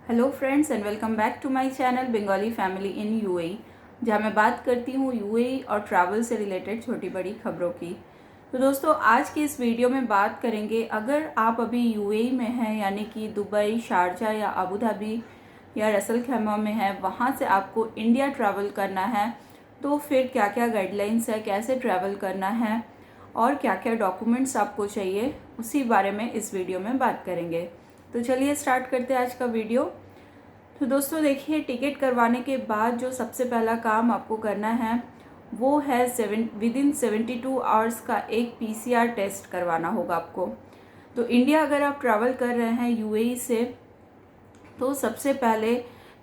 Hello friends and welcome back to my channel Bengali family in UAE, जहाँ मैं बात करती हूँ यूएई और ट्रैवल से रिलेटेड छोटी बड़ी खबरों की। तो दोस्तों, आज की इस वीडियो में बात करेंगे, अगर आप अभी यूएई में हैं यानी कि दुबई, शारजा या अबू धाबी या रसल खैमा में है, वहाँ से आपको इंडिया ट्रैवल करना है तो फिर क्या क्या गाइडलाइंस है, कैसे ट्रैवल करना है और क्या क्या डॉक्यूमेंट्स आपको चाहिए, उसी बारे में इस वीडियो में बात करेंगे। तो चलिए स्टार्ट करते हैं आज का वीडियो। तो दोस्तों देखिए, टिकट करवाने के बाद जो सबसे पहला काम आपको करना है वो है विदिन 72 आवर्स का एक पीसीआर टेस्ट करवाना होगा आपको। तो इंडिया अगर आप ट्रैवल कर रहे हैं यूएई से, तो सबसे पहले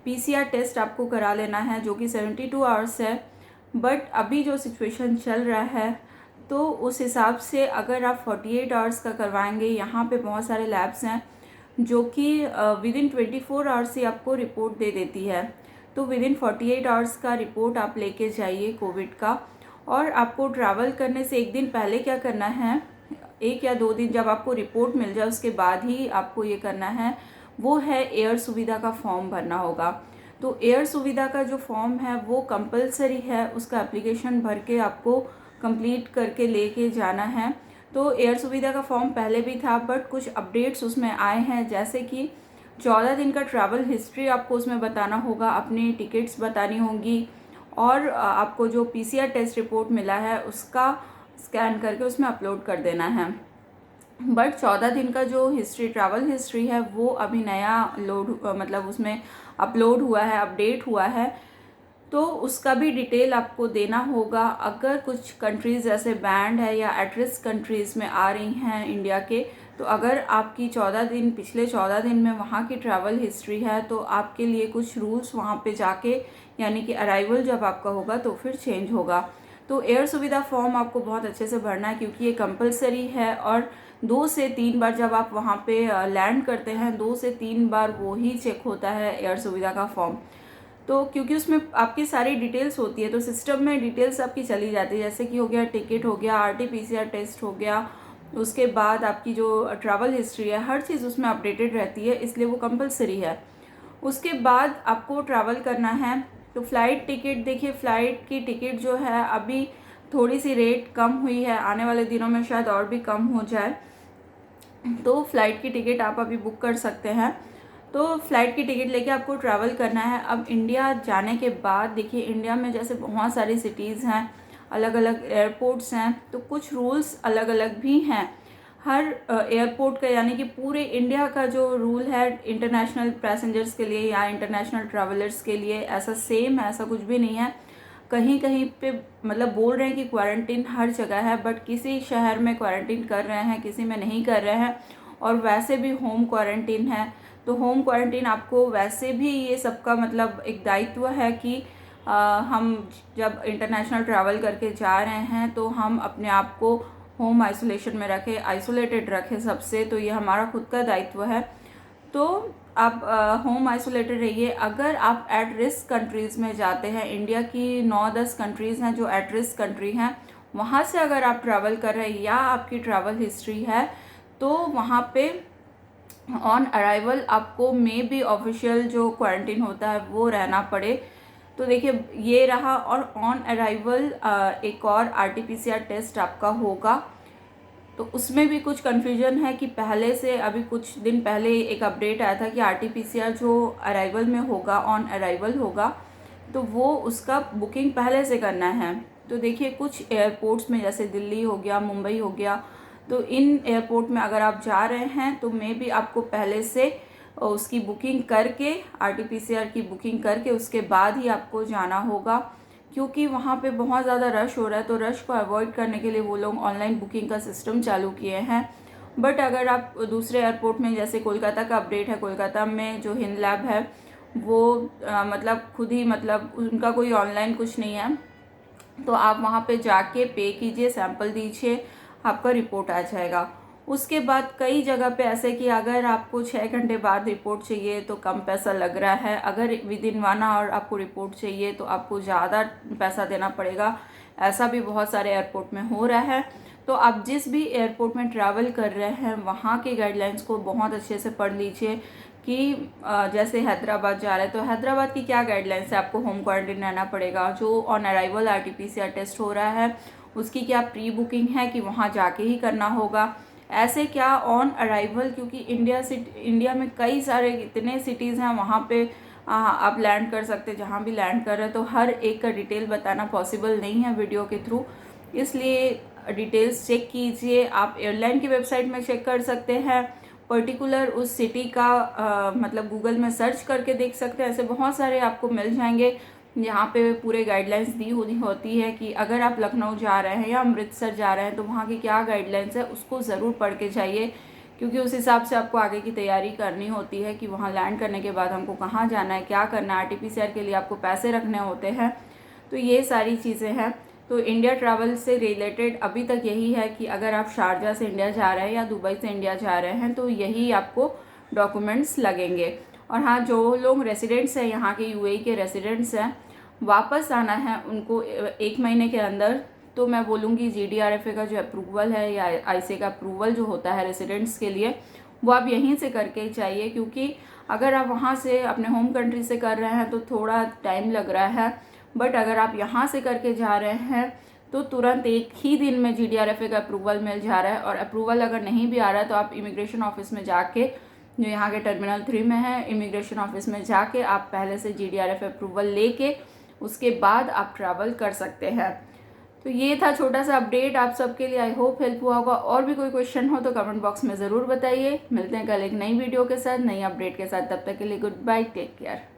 पीसीआर टेस्ट आपको करा लेना है, जो कि 72 आवर्स है। बट अभी जो सिचुएशन चल रहा है तो उस हिसाब से अगर आप 48 आवर्स का करवाएंगे, यहाँ पे बहुत सारे लैब्स हैं जो कि विदिन 24 आवर्स ही आपको रिपोर्ट दे देती है। तो विदिन 48 आवर्स का रिपोर्ट आप लेके जाइए कोविड का। और आपको ट्रैवल करने से एक दिन पहले क्या करना है, 1 या 2 दिन जब आपको रिपोर्ट मिल जाए उसके बाद ही आपको ये करना है, वो है एयर सुविधा का फॉर्म भरना होगा। तो एयर सुविधा का जो फॉर्म है वो कंपलसरी है, उसका एप्लीकेशन भर के आपको कंप्लीट करके लेके जाना है। तो एयर सुविधा का फॉर्म पहले भी था, बट कुछ अपडेट्स उसमें आए हैं, जैसे कि 14 दिन का ट्रैवल हिस्ट्री आपको उसमें बताना होगा, अपनी टिकट्स बतानी होंगी और आपको जो पीसीआर टेस्ट रिपोर्ट मिला है उसका स्कैन करके उसमें अपलोड कर देना है। बट 14 दिन का जो ट्रैवल हिस्ट्री है वो अभी नया मतलब उसमें अपलोड हुआ है, अपडेट हुआ है, तो उसका भी डिटेल आपको देना होगा। अगर कुछ कंट्रीज़ जैसे बैंड है या एट रिस्क कंट्रीज़ में आ रही हैं इंडिया के, तो अगर आपकी 14 दिन पिछले 14 दिन में वहाँ की ट्रैवल हिस्ट्री है तो आपके लिए कुछ रूल्स वहाँ पे जाके, यानी कि अराइवल जब आपका होगा तो फिर चेंज होगा। तो एयर सुविधा फॉर्म आपको बहुत अच्छे से भरना है, क्योंकि ये कंपलसरी है। और 2 से 3 बार जब आप वहाँ पे लैंड करते हैं, 2 से 3 बार वो ही चेक होता है एयर सुविधा का फॉर्म। तो क्योंकि उसमें आपकी सारी डिटेल्स होती है, तो सिस्टम में डिटेल्स आपकी चली जाती है, जैसे कि हो गया टिकट, हो गया आरटीपीसीआर टेस्ट, हो गया उसके बाद आपकी जो ट्रैवल हिस्ट्री है, हर चीज़ उसमें अपडेटेड रहती है, इसलिए वो कंपलसरी है। उसके बाद आपको ट्रैवल करना है तो फ़्लाइट टिकट, देखिए फ़्लाइट की टिकट जो है अभी थोड़ी सी रेट कम हुई है, आने वाले दिनों में शायद और भी कम हो जाए, तो फ़्लाइट की टिकट आप अभी बुक कर सकते हैं। तो फ़्लाइट की टिकट लेके आपको ट्रैवल करना है। अब इंडिया जाने के बाद देखिए, इंडिया में जैसे बहुत सारी सिटीज़ हैं, अलग अलग एयरपोर्ट्स हैं, तो कुछ रूल्स अलग अलग भी हैं हर एयरपोर्ट का, यानी कि पूरे इंडिया का जो रूल है इंटरनेशनल पैसेंजर्स के लिए या इंटरनेशनल ट्रैवलर्स के लिए ऐसा सेम है, ऐसा कुछ भी नहीं है। कहीं कहीं पे मतलब बोल रहे हैं कि क्वारंटीन हर जगह है, बट किसी शहर में क्वारंटीन कर रहे हैं, किसी में नहीं कर रहे हैं, और वैसे भी होम क्वारंटीन है। तो होम क्वारंटीन आपको वैसे भी ये सबका मतलब एक दायित्व है कि हम जब इंटरनेशनल ट्रैवल करके जा रहे हैं तो हम अपने आप को होम आइसोलेशन में रखें, आइसोलेटेड रखें सबसे, तो ये हमारा खुद का दायित्व है। तो आप होम आइसोलेटेड रहिए। अगर आप एट रिस्क कंट्रीज़ में जाते हैं, इंडिया की 9-10 कंट्रीज़ हैं जो एट रिस्क कंट्री हैं, वहाँ से अगर आप ट्रैवल कर रहे हैं या आपकी ट्रैवल हिस्ट्री है, तो वहाँ पे ऑन अराइवल आपको मे बी ऑफिशियल जो क्वारंटीन होता है वो रहना पड़े। तो देखिए ये रहा। और ऑन अराइवल एक और आरटीपीसीआर टेस्ट आपका होगा, तो उसमें भी कुछ कन्फ्यूजन है कि पहले से, अभी कुछ दिन पहले एक अपडेट आया था कि आरटीपीसीआर जो अराइवल में होगा, ऑन अराइवल होगा, तो वो उसका बुकिंग पहले से करना है। तो देखिए कुछ एयरपोर्ट्स में जैसे दिल्ली हो गया, मुंबई हो गया, तो इन एयरपोर्ट में अगर आप जा रहे हैं तो मे बी आपको पहले से उसकी बुकिंग करके, आरटीपीसीआर की बुकिंग करके उसके बाद ही आपको जाना होगा, क्योंकि वहाँ पे बहुत ज़्यादा रश हो रहा है। तो रश को अवॉइड करने के लिए वो लोग ऑनलाइन बुकिंग का सिस्टम चालू किए हैं। बट अगर आप दूसरे एयरपोर्ट में, जैसे कोलकाता का अपडेट है, कोलकाता में जो हिंद लैब है वो मतलब खुद ही, मतलब उनका कोई ऑनलाइन कुछ नहीं है, तो आप वहाँ पे जाके पे कीजिए, सैंपल दीजिए, आपका रिपोर्ट आ जाएगा। उसके बाद कई जगह पे ऐसे कि अगर आपको 6 घंटे बाद रिपोर्ट चाहिए तो कम पैसा लग रहा है, अगर विद इन 1 आवर आपको रिपोर्ट चाहिए तो आपको ज़्यादा पैसा देना पड़ेगा। ऐसा भी बहुत सारे एयरपोर्ट में हो रहा है। तो आप जिस भी एयरपोर्ट में ट्रैवल कर रहे हैं वहाँ के गाइडलाइंस को बहुत अच्छे से पढ़ लीजिए कि जैसे हैदराबाद जा रहे हैं तो हैदराबाद की क्या गाइडलाइंस है, आपको होम क्वारंटीन रहना पड़ेगा, जो ऑन अराइवल RT-PCR टेस्ट हो रहा है उसकी क्या प्री बुकिंग है कि वहाँ जाके ही करना होगा, ऐसे क्या ऑन अराइवल, क्योंकि इंडिया में कई सारे इतने सिटीज़ हैं वहाँ पे आप लैंड कर सकते, जहाँ भी लैंड कर रहे हैं, तो हर एक का डिटेल बताना पॉसिबल नहीं है वीडियो के थ्रू, इसलिए डिटेल्स चेक कीजिए। आप एयरलाइन की वेबसाइट में चेक कर सकते हैं, पर्टिकुलर उस सिटी का मतलब गूगल में सर्च करके देख सकते हैं, ऐसे बहुत सारे आपको मिल जाएंगे यहाँ पे पूरे गाइडलाइंस दी होती है कि अगर आप लखनऊ जा रहे हैं या अमृतसर जा रहे हैं तो वहाँ की क्या गाइडलाइंस है उसको ज़रूर पढ़ के जाइए, क्योंकि उस हिसाब से आपको आगे की तैयारी करनी होती है कि वहाँ लैंड करने के बाद हमको कहाँ जाना है, क्या करना है, RT-PCR के लिए आपको पैसे रखने होते हैं, तो ये सारी चीज़ें हैं। तो इंडिया ट्रैवल से रिलेटेड अभी तक यही है कि अगर आप शारजा से इंडिया जा रहे हैं या दुबई से इंडिया जा रहे हैं तो यही आपको डॉक्यूमेंट्स लगेंगे। और हाँ, जो लोग रेसिडेंट्स हैं, यहाँ के UAE के रेसिडेंट्स हैं, वापस आना है उनको 1 महीने के अंदर, तो मैं बोलूँगी GDRFA का जो अप्रूवल है या ICA का अप्रूवल जो होता है रेसिडेंट्स के लिए, वो आप यहीं से करके चाहिए, क्योंकि अगर आप वहाँ से अपने होम कंट्री से कर रहे हैं तो थोड़ा टाइम लग रहा है, बट अगर आप यहाँ से करके जा रहे हैं तो तुरंत एक ही दिन में GDRFA का अप्रूवल मिल जा रहा है। और अप्रूवल अगर नहीं भी आ रहा है तो आप इमिग्रेशन ऑफिस में जाके, जो यहाँ के टर्मिनल 3 में है, इमिग्रेशन ऑफिस में जाके आप पहले से GDRFA अप्रूवल लेके उसके बाद आप ट्रैवल कर सकते हैं। तो ये था छोटा सा अपडेट आप सबके लिए, आई होप हेल्प हुआ होगा। और भी कोई क्वेश्चन हो तो कमेंट बॉक्स में ज़रूर बताइए। मिलते हैं कल एक नई वीडियो के साथ, नई अपडेट के साथ, तब तक के लिए गुड बाय, टेक केयर।